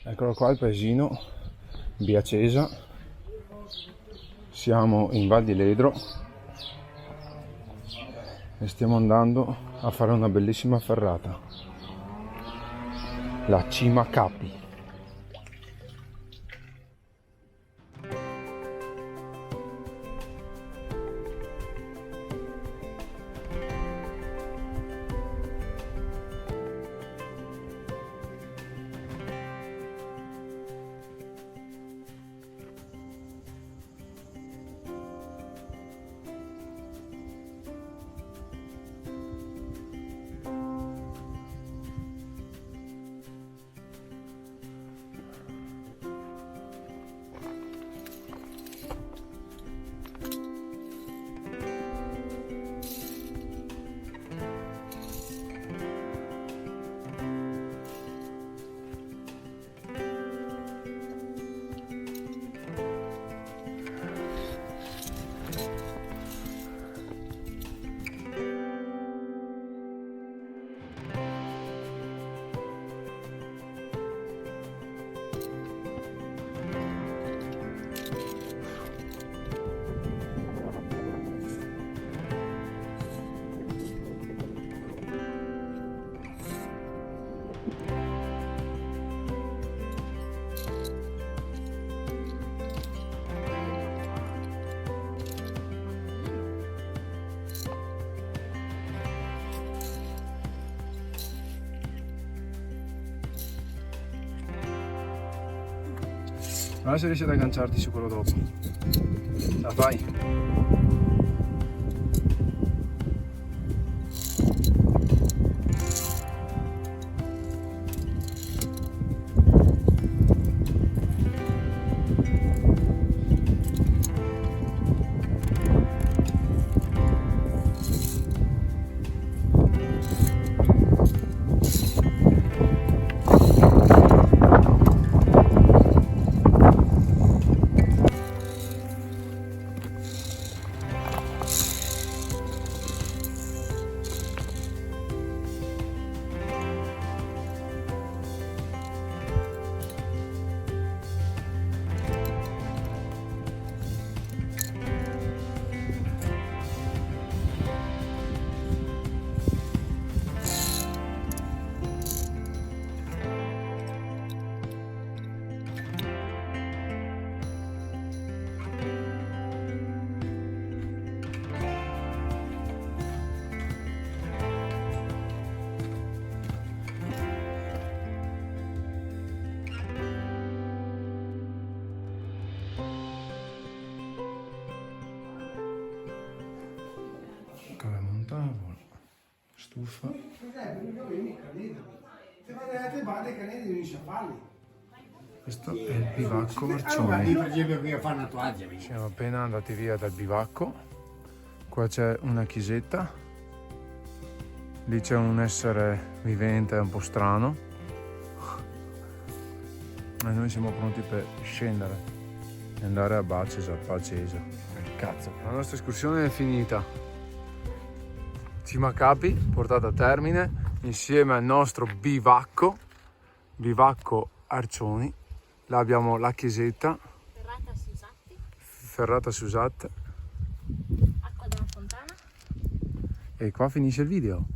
Eccolo qua il paesino, via Cesa, siamo in Val di Ledro e stiamo andando a fare una bellissima ferrata, la Cima Capi. Guarda se riesci ad agganciarti su quello dopo. La fai? Tavola, stufa. Questo è il bivacco Arcioni. Siamo appena andati via dal bivacco. Qua c'è una chiesetta. Lì c'è un essere vivente un po' strano. E noi siamo pronti per scendere e andare a Bacesa, Cazzo, la nostra escursione è finita. Cima Capi portata a termine insieme al nostro bivacco Arcioni. Là abbiamo la chiesetta Ferrata Susat, acqua della fontana, e qua finisce il video.